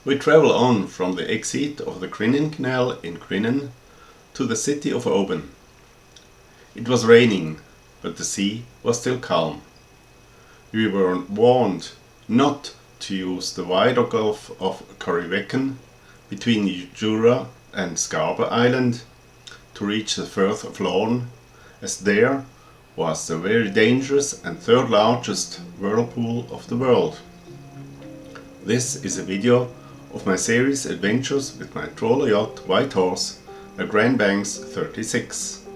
We travel on from the exit of the Crinan Canal in Crinan to the city of Oban. It was raining, but the sea was still calm. We were warned not to use the wider Gulf of Corryveckan between Jura and Scarba Island to reach the Firth of Lorn, as there was the very dangerous and third largest whirlpool of the world. This is a video of my series Adventures with my Trawler Yacht Whitehorse, a Grand Banks 36.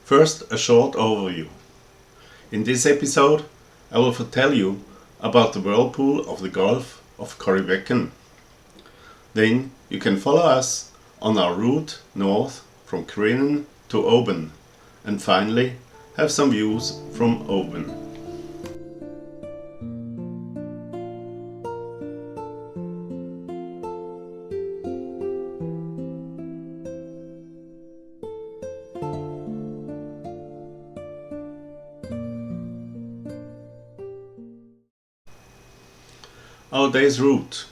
First, a short overview. In this episode I will tell you about the whirlpool of the Golf of Corryveckan. Then you can follow us on our route north from Crinan to Oban, and finally have some views from Oban. Our day's route.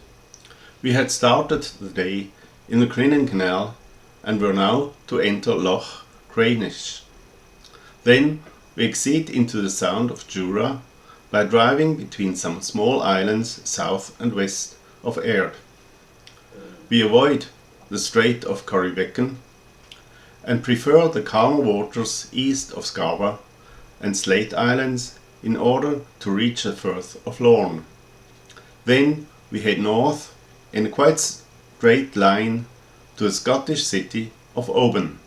We had started the day in the Crinan Canal and were now to enter Loch Cranish. Then we exit into the Sound of Jura by driving between some small islands south and west of Aird. We avoid the Strait of Corryveckan and prefer the calmer waters east of Scarba and Slate Islands in order to reach the Firth of Lorn. Then we head north in a quite straight line to the Scottish city of Oban.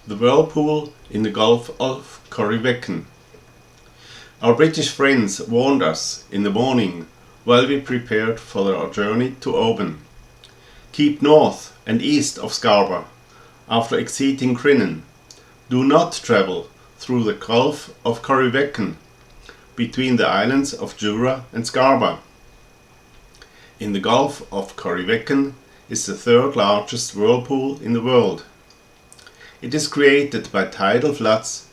The whirlpool in the Golf of Corryveckan. Our British friends warned us in the morning while we prepared for our journey to Oban. Keep north and east of Scarba after exiting Crinan. Do not travel through the Gulf of Corryveckan between the islands of Jura and Scarba. In the Gulf of Corryveckan is the third largest whirlpool in the world. It is created by tidal floods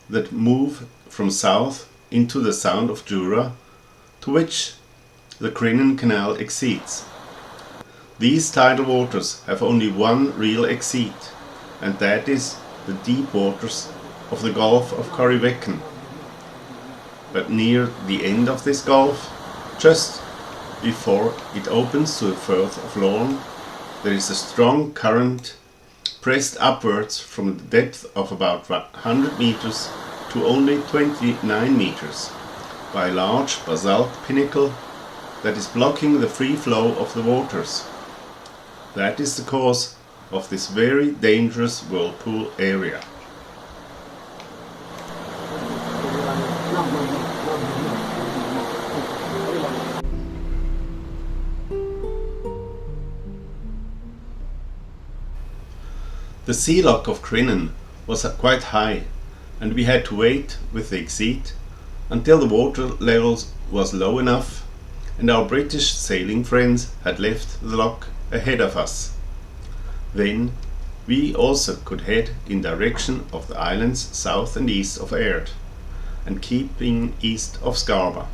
that move from south into the Sound of Jura, to which the Crinan Canal exits. These tidal waters have only one real exit, and that is the deep waters of the Golf of Corryveckan. But near the end of this gulf, just before it opens to the Firth of Lorn, there is a strong current pressed upwards from the depth of about 100 meters to only 29 meters by a large basalt pinnacle that is blocking the free flow of the waters. That is the cause of this very dangerous whirlpool area. The sea lock of Crinan was quite high, and we had to wait with the exit until the water level was low enough and our British sailing friends had left the lock ahead of us. Then we also could head in direction of the islands south and east of Aird and keeping east of Scarba.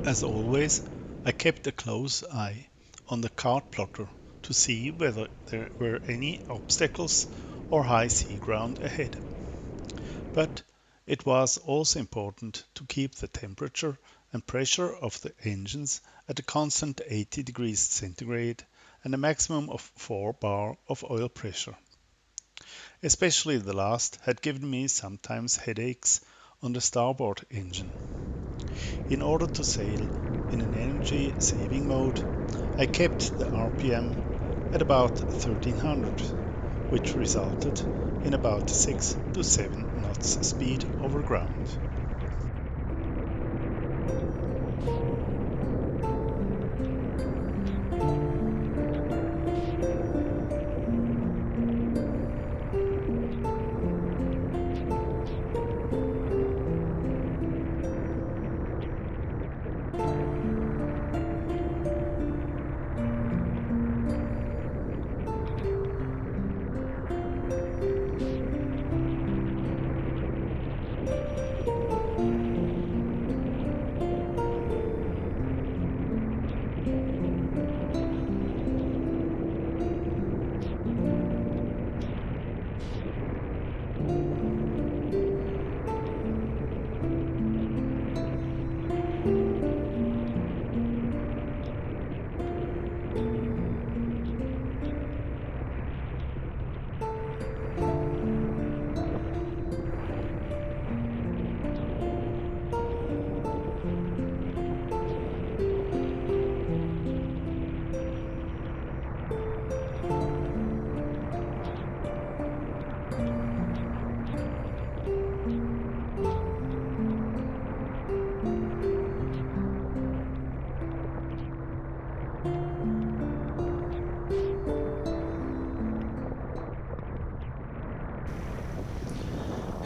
As always, I kept a close eye on the chart plotter to see whether there were any obstacles or high sea ground ahead. But it was also important to keep the temperature and pressure of the engines at a constant 80 degrees centigrade and a maximum of 4 bar of oil pressure. Especially the last had given me sometimes headaches on the starboard engine. In order to sail in an energy saving mode, I kept the RPM at about 1300, which resulted in about 6 to 7 knots speed over ground.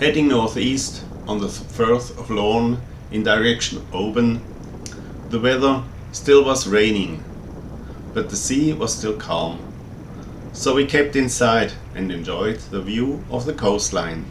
Heading northeast on the Firth of Lorn in direction Oban, the weather still was raining, but the sea was still calm, so we kept inside and enjoyed the view of the coastline.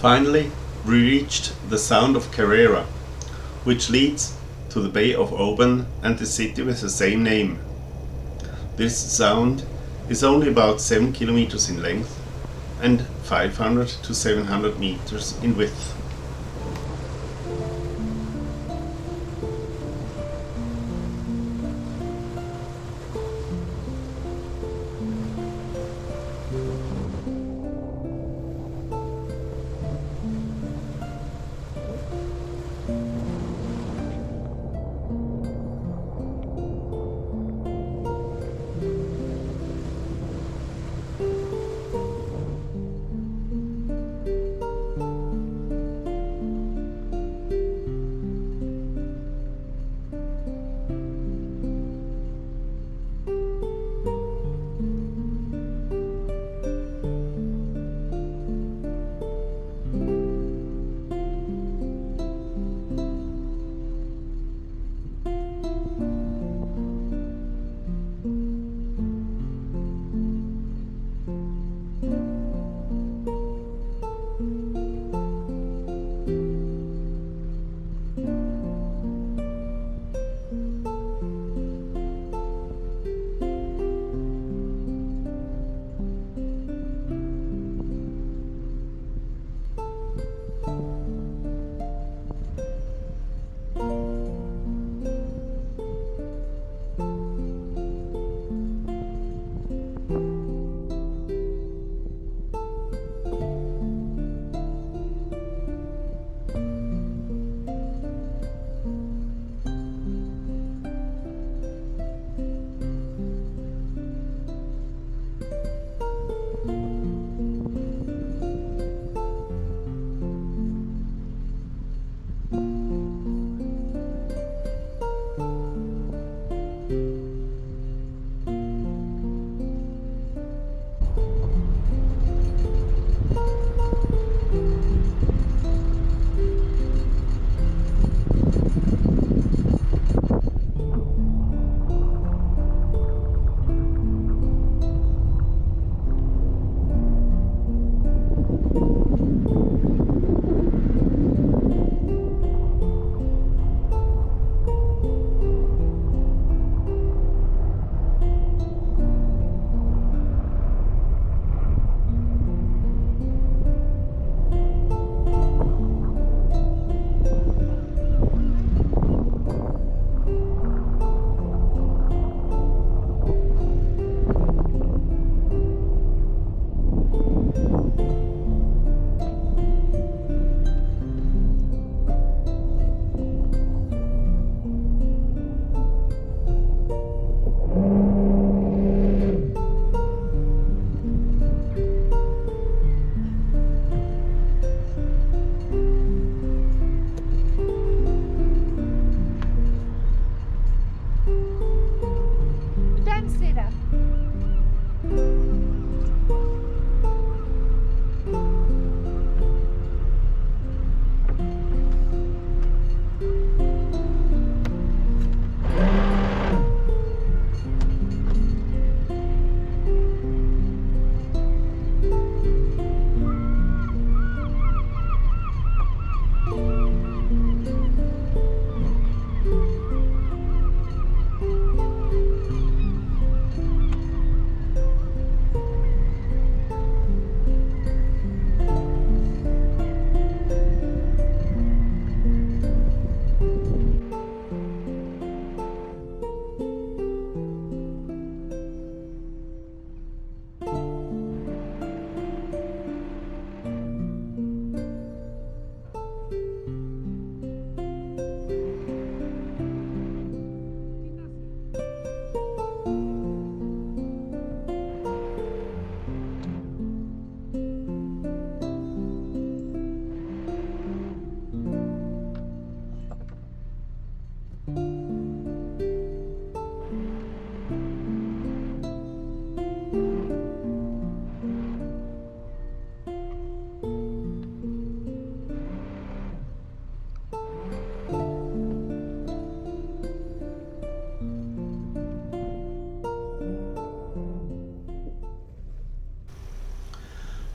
Finally, we reached the Sound of Kerrera, which leads to the Bay of Oban and the city with the same name. This sound is only about 7 kilometers in length and 500 to 700 meters in width.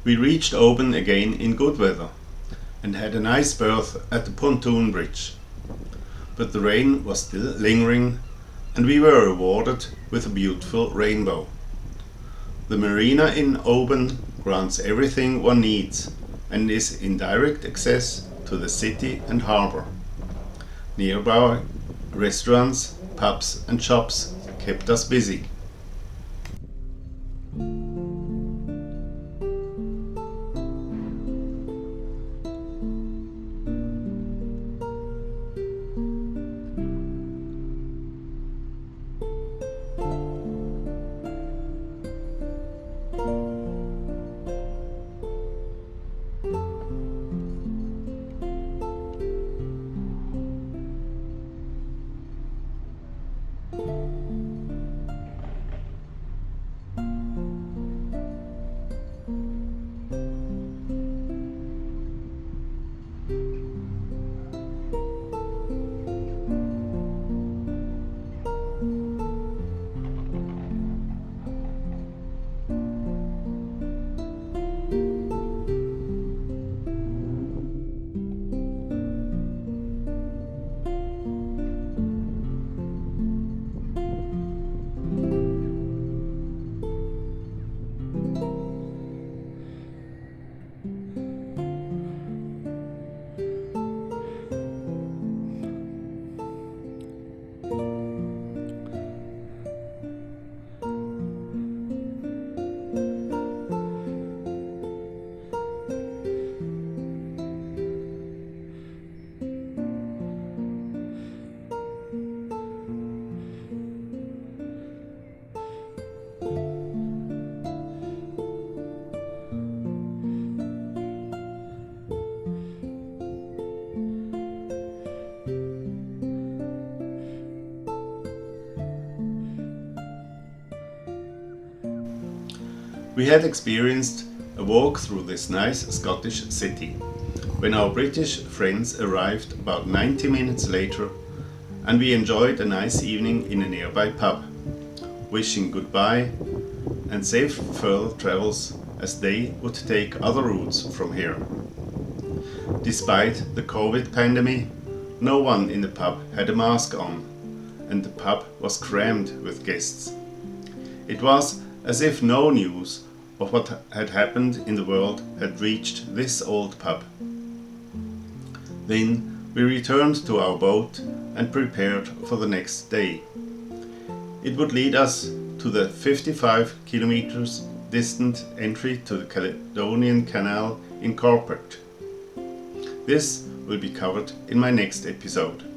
We reached Oban again in good weather and had a nice berth at the pontoon bridge. But the rain was still lingering and we were rewarded with a beautiful rainbow. The marina in Oban grants everything one needs and is in direct access to the city and harbour. Nearby restaurants, pubs and shops kept us busy. We had experienced a walk through this nice Scottish city when our British friends arrived about 90 minutes later, and we enjoyed a nice evening in a nearby pub, wishing goodbye and safe further travels as they would take other routes from here. Despite the COVID pandemic, no one in the pub had a mask on, and the pub was crammed with guests. It was as if no news of what had happened in the world had reached this old pub. Then we returned to our boat and prepared for the next day. It would lead us to the 55 kilometers distant entry to the Crinan Canal in Corryvreckan. This will be covered in my next episode.